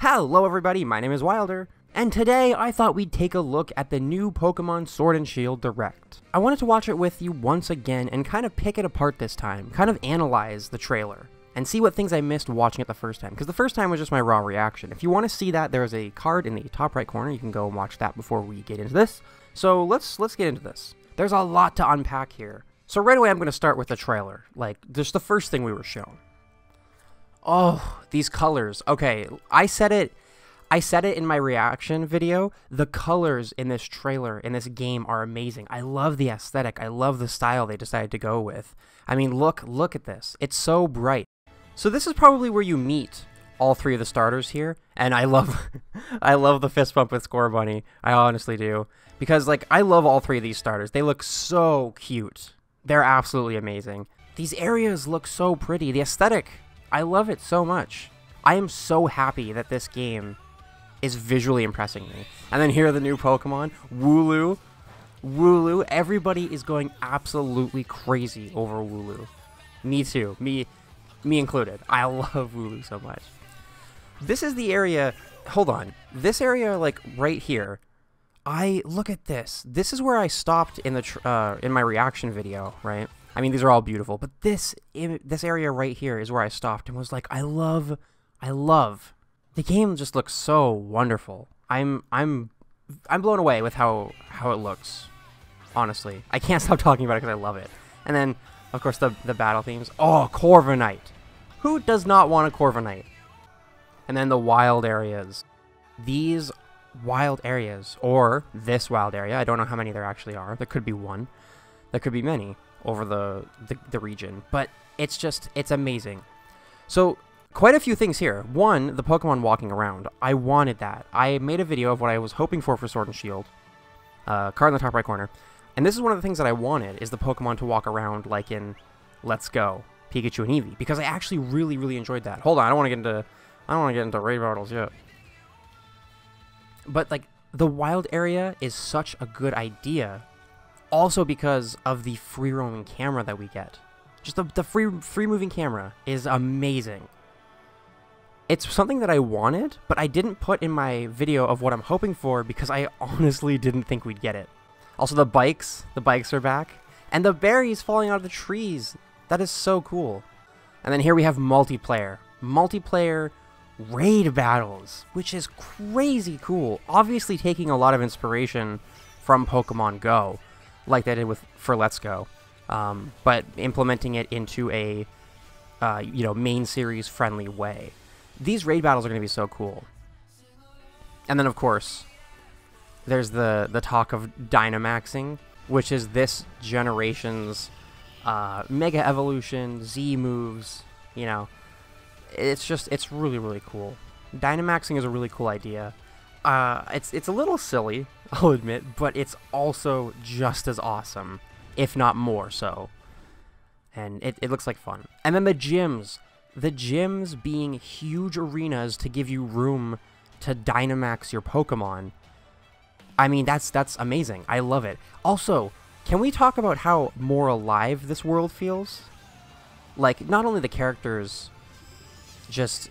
Hello everybody, my name is Wilder, and today I thought we'd take a look at the new Pokemon Sword and Shield Direct. I wanted to watch it with you once again and kind of pick it apart this time, kind of analyze the trailer, and see what things I missed watching it the first time, because the first time was just my raw reaction. If you want to see that, there's a card in the top right corner, you can go and watch that before we get into this. So let's get into this. There's a lot to unpack here. So right away I'm going to start with the trailer, like just the first thing we were shown. Oh, these colors. Okay, I said it in my reaction video. The colors in this trailer, in this game, are amazing. I love the aesthetic. I love the style they decided to go with. I mean, look at this. It's so bright. So this is probably where you meet all three of the starters here, and I love I love the fist bump with Score Bunny. I honestly do. Because, like, I love all three of these starters. They look so cute. They're absolutely amazing. These areas look so pretty. The aesthetic, I love it so much. I am so happy that this game is visually impressing me. And then here are the new Pokemon. Wooloo. Wooloo. Everybody is going absolutely crazy over Wooloo. Me too. Me included. I love Wooloo so much. This is the area... Hold on. This area, like, right here. Look at this. This is where I stopped in the in my reaction video, right? I mean, these are all beautiful, but this area right here is where I stopped and was like, I love. The game just looks so wonderful. I'm blown away with how it looks. Honestly, I can't stop talking about it because I love it. And then, of course, the battle themes. Oh, Corviknight. Who does not want a Corviknight? And then the wild areas. These wild areas, or this wild area. I don't know how many there actually are. There could be one. There could be many over the region, but it's amazing. So quite a few things here. One, the Pokemon walking around. I wanted that. I made a video of what I was hoping for Sword and Shield. Card in the top right corner. And this is one of the things that I wanted, is the Pokemon to walk around like in Let's Go, Pikachu and Eevee, because I actually really enjoyed that. Hold on, I don't want to get into raid battles yet. But like the wild area is such a good idea. Also because of the free-roaming camera that we get. Just the free-moving camera is amazing. It's something that I wanted, but I didn't put in my video of what I'm hoping for because I honestly didn't think we'd get it. Also the bikes are back. And the berries falling out of the trees. That is so cool. And then here we have multiplayer. Multiplayer raid battles, which is crazy cool. Obviously taking a lot of inspiration from Pokemon Go, like they did for Let's Go, but implementing it into a main series friendly way. These raid battles are going to be so cool. And then of course there's the talk of Dynamaxing, which is this generation's Mega Evolution, Z moves. You know, it's really cool. Dynamaxing is a really cool idea. It's a little silly, I'll admit, but it's also just as awesome, if not more so. And it looks like fun. And then the gyms. The gyms being huge arenas to give you room to Dynamax your Pokemon. I mean, that's amazing. I love it. Also, can we talk about how more alive this world feels? Like, not only the characters just,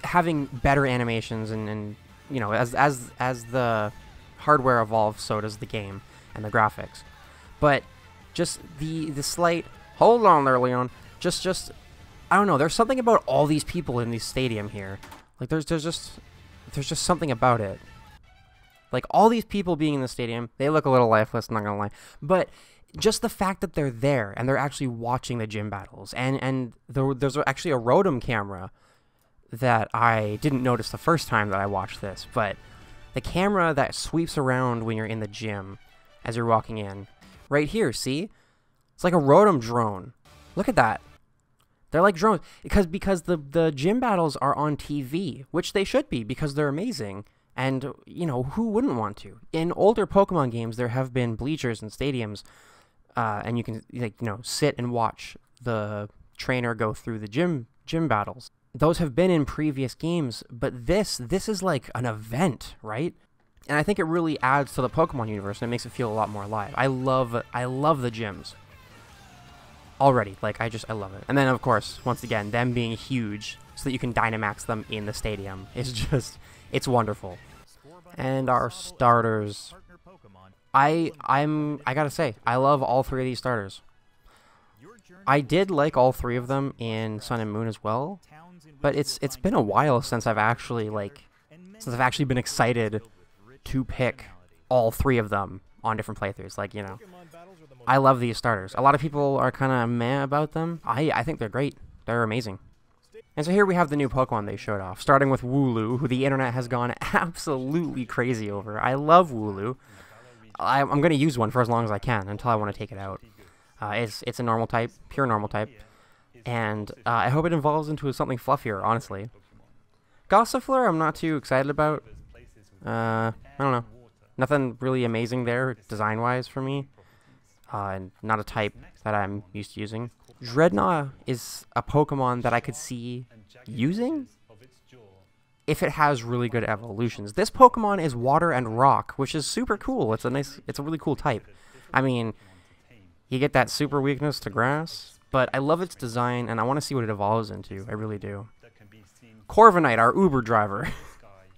having better animations and as the hardware evolves, so does the game and the graphics. But just the slight, hold on there, Leon. Just I don't know. There's something about all these people in the stadium here. Like there's just something about it. Like all these people being in the stadium, they look a little lifeless. I'm not gonna lie, but just the fact that they're there and they're actually watching the gym battles, and there's actually a Rotom camera that I didn't notice the first time that I watched this, but the camera that sweeps around when you're in the gym as you're walking in, right here, see? It's like a Rotom drone. Look at that. They're like drones because the gym battles are on TV, which they should be because they're amazing. And, who wouldn't want to? In older Pokemon games, there have been bleachers and stadiums, and you can, sit and watch the trainer go through the gym battles. Those have been in previous games, but this is like an event, right? And I think it really adds to the Pokemon universe, and it makes it feel a lot more alive. I love the gyms. already. Like, I love it. And then, of course, once again, them being huge so that you can Dynamax them in the stadium is just, it's wonderful. And our starters. I gotta say, I love all three of these starters. I did like all three of them in Sun and Moon as well, but it's been a while since I've actually been excited to pick all three of them on different playthroughs. Like, you know, I love these starters. A lot of people are kind of meh about them. I think they're great. They're amazing. And so here we have the new Pokemon they showed off, starting with Wooloo, who the internet has gone absolutely crazy over. I love Wooloo. I'm going to use one for as long as I can until I want to take it out. It's a normal type, pure normal type, and I hope it evolves into something fluffier, honestly. Gossifleur I'm not too excited about. I don't know. Nothing really amazing there, design-wise, for me. And not a type that I'm used to using. Dreadnought is a Pokemon that I could see using if it has really good evolutions. This Pokemon is Water and Rock, which is super cool. It's a really cool type. I mean, you get that super weakness to Grass, but I love its design, and I want to see what it evolves into. I really do. Corviknight, our Uber driver.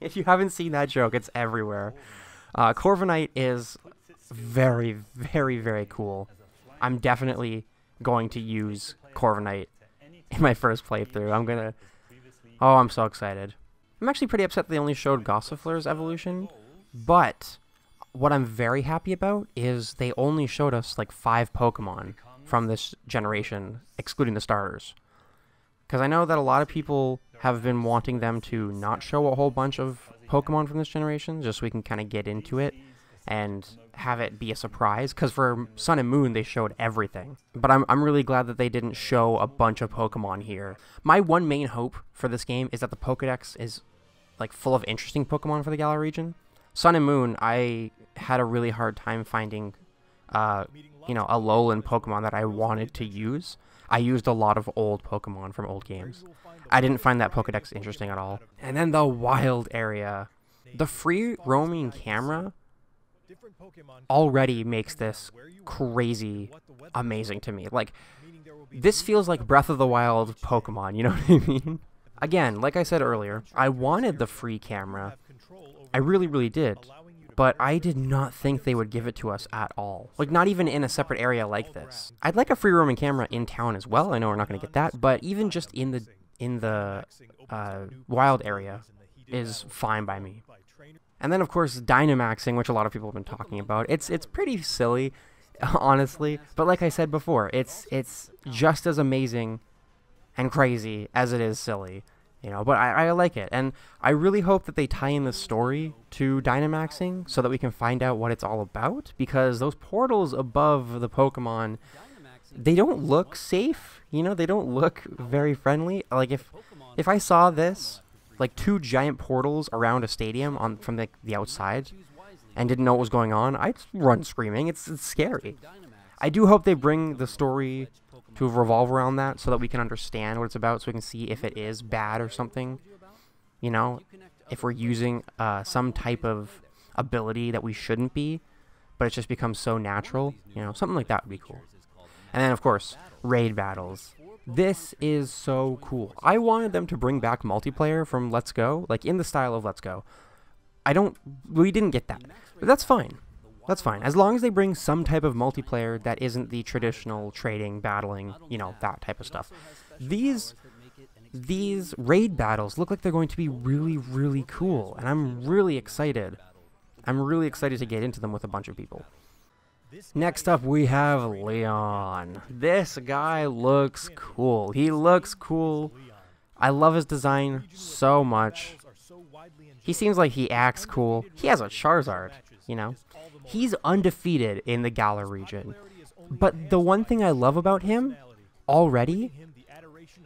If you haven't seen that joke, it's everywhere. Corviknight is very, very, very cool. I'm definitely going to use Corviknight in my first playthrough. Oh, I'm so excited. I'm actually pretty upset they only showed Gossifleur's evolution, but what I'm very happy about is they only showed us like 5 Pokemon from this generation, excluding the starters. Because I know that a lot of people have been wanting them to not show a whole bunch of Pokemon from this generation, just so we can kind of get into it and have it be a surprise. Because for Sun and Moon, they showed everything. But I'm really glad that they didn't show a bunch of Pokemon here. My one main hope for this game is that the Pokedex is like full of interesting Pokemon for the Galar region. Sun and Moon, I had a really hard time finding, you know, a Alolan Pokemon that I wanted to use. I used a lot of old Pokemon from old games. I didn't find that Pokedex interesting at all. And then the wild area. The free roaming camera already makes this crazy amazing to me. Like, this feels like Breath of the Wild Pokemon, you know what I mean? Again, like I said earlier, I wanted the free camera. I really, really did. But I did not think they would give it to us at all. Like, not even in a separate area like this. I'd like a free roaming camera in town as well. I know we're not going to get that, but even just in the wild area is fine by me. And then, of course, Dynamaxing, which a lot of people have been talking about. It's pretty silly, honestly. But like I said before, it's just as amazing and crazy as it is silly. You know, but I like it, and I really hope that they tie in the story to Dynamaxing so that we can find out what it's all about, because those portals above the Pokemon, they don't look safe, you know, they don't look very friendly. Like, if I saw this, like 2 giant portals around a stadium from the outside, and didn't know what was going on, I'd run screaming. It's scary. I do hope they bring the story to revolve around that so that we can understand what it's about, so we can see if it is bad or something. You know, if we're using some type of ability that we shouldn't be, but it's just becomes so natural. You know, something like that would be cool. And then, of course, raid battles. This is so cool. I wanted them to bring back multiplayer from Let's Go, like in the style of Let's Go. We didn't get that, but that's fine. That's fine, as long as they bring some type of multiplayer that isn't the traditional trading, battling, you know, that type of stuff. These raid battles look like they're going to be really, really cool, and I'm really excited. I'm really excited to get into them with a bunch of people. Next up, we have Leon. This guy looks cool. He looks cool. I love his design so much. He seems like he acts cool. He has a Charizard, you know. He's undefeated in the Galar region. But the one thing I love about him already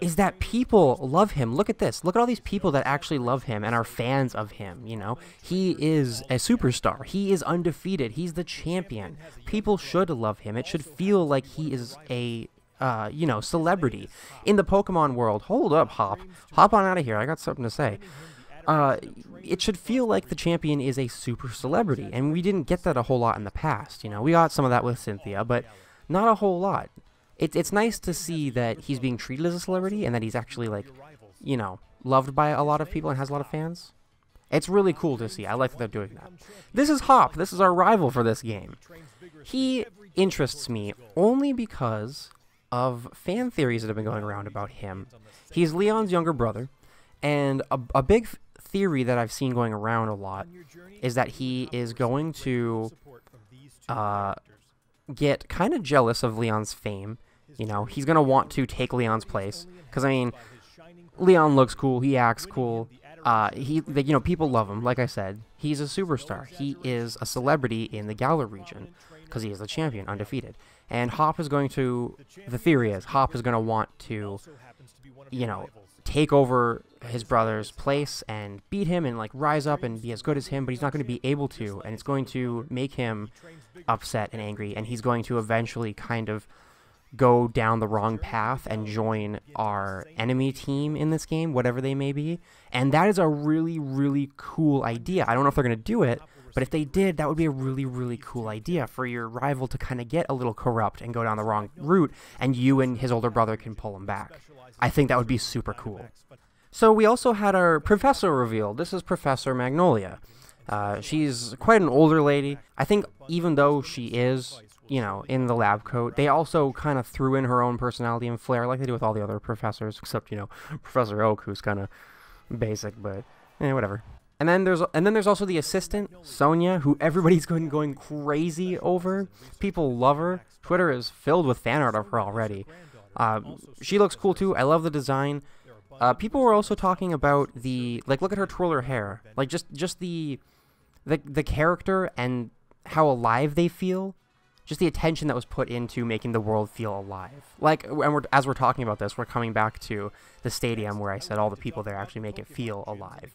is that people love him. Look at this. Look at all these people that actually love him and are fans of him, you know. He is a superstar. He is undefeated. He's the champion. People should love him. It should feel like he is a, you know, celebrity. In the Pokemon world, hold up, Hop. Hop on out of here. I got something to say. It should feel like the champion is a super celebrity, and we didn't get that a whole lot in the past, you know. We got some of that with Cynthia, but not a whole lot. it's nice to see that he's being treated as a celebrity and that he's actually, like, you know, loved by a lot of people and has a lot of fans. It's really cool to see. I like that they're doing that. This is Hop. This is our rival for this game. He interests me only because of fan theories that have been going around about him. He's Leon's younger brother, and a big theory that I've seen going around a lot is that he is going to get kind of jealous of Leon's fame. You know, he's going to want to take Leon's place. Because, I mean, Leon looks cool. He acts cool. You know, people love him. Like I said, he's a superstar. He is a celebrity in the Galar region because he is the champion, undefeated. And Hop is going to, the theory is, Hop is going to want to, you know, take over his brother's place and beat him and, like, rise up and be as good as him, but he's not going to be able to, and it's going to make him upset and angry, and he's going to eventually kind of go down the wrong path and join our enemy team in this game, whatever they may be. And that is a really, really cool idea. I don't know if they're going to do it, but if they did, that would be a really, really cool idea for your rival to kind of get a little corrupt and go down the wrong route, and you and his older brother can pull him back. I think that would be super cool. So we also had our professor revealed. This is Professor Magnolia. She's quite an older lady. I think even though she is, you know, in the lab coat, they also kind of threw in her own personality and flair like they do with all the other professors, except, you know, Professor Oak, who's kind of basic, but whatever. And then there's also the assistant, Sonia, who everybody's going crazy over. People love her. Twitter is filled with fan art of her already. She looks cool too. I love the design. People were also talking about the, like, look at her twirler hair. Like, just the character and how alive they feel. Just the attention that was put into making the world feel alive. Like, and as we're talking about this, we're coming back to the stadium where I said all the people there actually make it feel alive.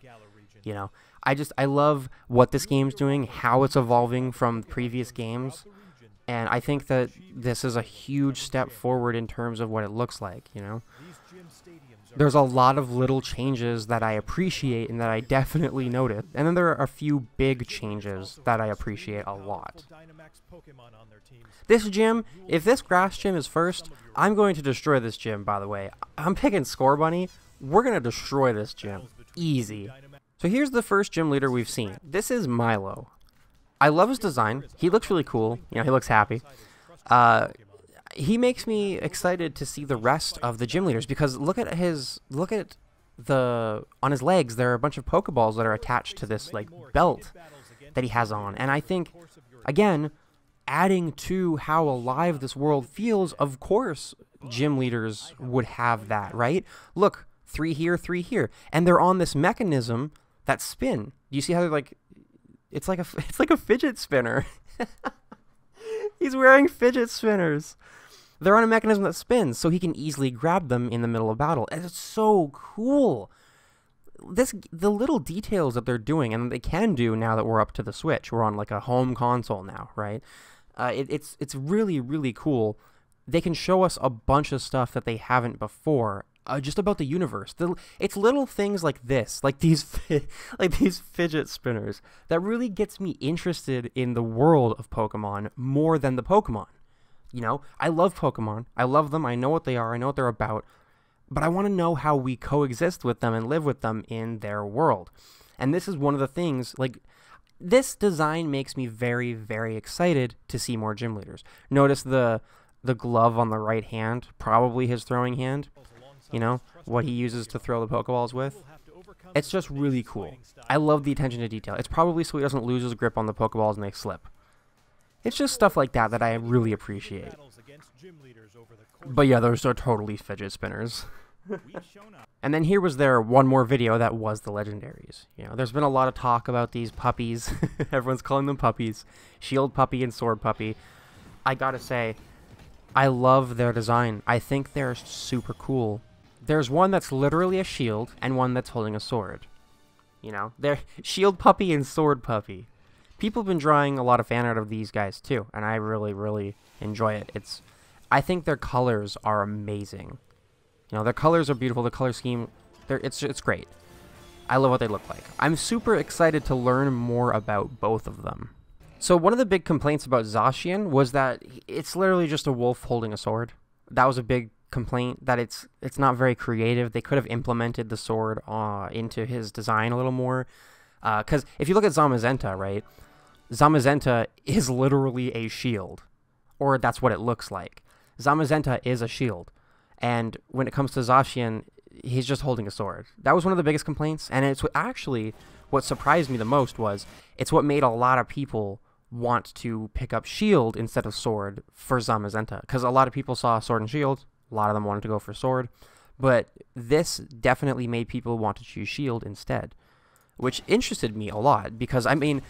You know, I love what this game's doing, how it's evolving from previous games. And I think that this is a huge step forward in terms of what it looks like, you know. There's a lot of little changes that I appreciate and that I definitely noted. And then there are a few big changes that I appreciate a lot. This gym, if this grass gym is first, I'm going to destroy this gym, by the way. I'm picking Score Bunny. We're going to destroy this gym. Easy. So here's the first gym leader we've seen. This is Milo. I love his design. He looks really cool. You know, he looks happy. He makes me excited to see the rest of the gym leaders because on his legs there are a bunch of Pokeballs that are attached to this, like, belt that he has on. And I think, again, adding to how alive this world feels, of course gym leaders would have that, right? Look, 3 here, 3 here. And they're on this mechanism that spin. Do you see how they're like, it's like a fidget spinner. He's wearing fidget spinners. They're on a mechanism that spins, so he can easily grab them in the middle of battle. And it's so cool. The little details that they're doing, and they can do now that we're up to the Switch. We're on, like, a home console now, right? It's really, really cool. They can show us a bunch of stuff that they haven't before, just about the universe. It's little things like this, like these fidget spinners, that really gets me interested in the world of Pokemon more than the Pokemon. You know, I love Pokemon. I love them. I know what they are. I know what they're about. But I want to know how we coexist with them and live with them in their world. And this is one of the things, like, this design makes me very, very excited to see more gym leaders. Notice the glove on the right hand, probably his throwing hand. You know, what he uses to throw the Pokeballs with. It's just really cool. I love the attention to detail. It's probably so he doesn't lose his grip on the Pokeballs and they slip. It's just stuff like that that I really appreciate. But yeah, those are totally fidget spinners. And then here was their one more video that was the Legendaries. You know, there's been a lot of talk about these puppies. Everyone's calling them puppies. Shield Puppy and Sword Puppy. I gotta say, I love their design. I think they're super cool. There's one that's literally a shield and one that's holding a sword. You know, they're Shield Puppy and Sword Puppy. People have been drawing a lot of fan art of these guys too, and I really, really enjoy it. I think their colors are amazing. You know, their colors are beautiful. The color scheme, it's great. I love what they look like. I'm super excited to learn more about both of them. So one of the big complaints about Zacian was that it's literally just a wolf holding a sword. That was a big complaint, that it's not very creative. They could have implemented the sword into his design a little more. Because if you look at Zamazenta, right, Zamazenta is literally a shield, or that's what it looks like. Zamazenta is a shield, and when it comes to Zacian, he's just holding a sword. That was one of the biggest complaints, and it's actually what surprised me the most was it's what made a lot of people want to pick up shield instead of sword for Zamazenta, because a lot of people saw sword and shield, a lot of them wanted to go for sword, but this definitely made people want to choose shield instead, which interested me a lot, because, I mean,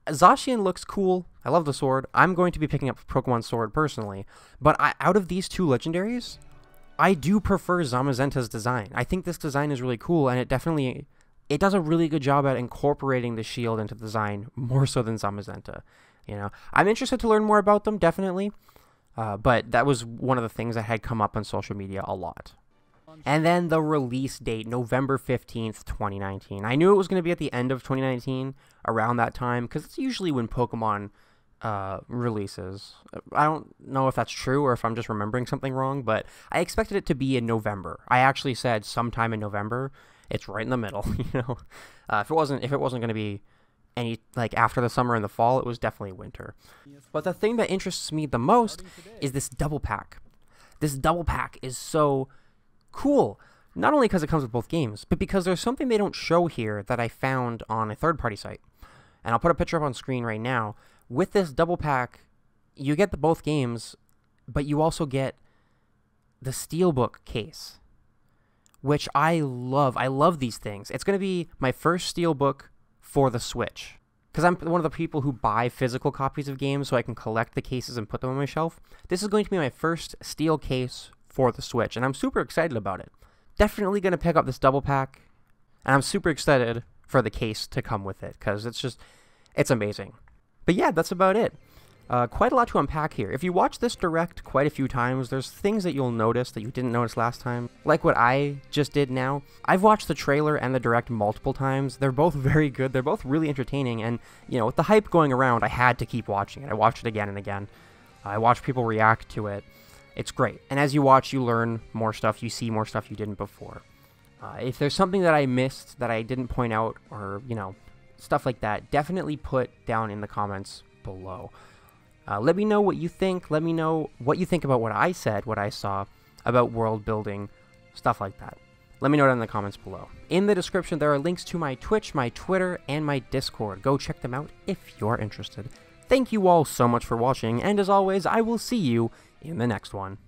Zacian looks cool. I love the sword. I'm going to be picking up Pokemon Sword personally, but out of these two legendaries, I do prefer Zamazenta's design. I think this design is really cool, and it does a really good job at incorporating the shield into the design, more so than Zamazenta. You know, I'm interested to learn more about them, definitely, but that was one of the things that had come up on social media a lot. And then the release date, November 15th, 2019. I knew it was going to be at the end of 2019, around that time, because it's usually when Pokemon releases. I don't know if that's true or if I'm just remembering something wrong, but I expected it to be in November. I actually said sometime in November. It's right in the middle, you know. If it wasn't going to be any, like, after the summer and the fall, it was definitely winter. But the thing that interests me the most is this double pack. This double pack is so cool, not only because it comes with both games, but because there's something they don't show here that I found on a third-party site. And I'll put a picture up on screen right now. With this double pack, you get both games, but you also get the Steelbook case, which I love. I love these things. It's going to be my first Steelbook for the Switch, because I'm one of the people who buy physical copies of games so I can collect the cases and put them on my shelf. This is going to be my first Steel case for the Switch, and I'm super excited about it. Definitely going to pick up this double pack, and I'm super excited for the case to come with it, because it's amazing. But yeah, that's about it. Quite a lot to unpack here. If you watch this Direct quite a few times, there's things that you'll notice that you didn't notice last time, like what I just did now. I've watched the trailer and the Direct multiple times. They're both very good. They're both really entertaining, and, you know, with the hype going around, I had to keep watching it. I watched it again and again. I watched people react to it. It's great. And as you watch, you learn more stuff. You see more stuff you didn't before. If there's something that I missed that I didn't point out, or, you know, stuff like that, definitely put down in the comments below. Let me know what you think. Let me know what you think about what I said, what I saw, about world building, stuff like that. Let me know down in the comments below. In the description, there are links to my Twitch, my Twitter, and my Discord. Go check them out if you're interested. Thank you all so much for watching, and as always, I will see you in the next one.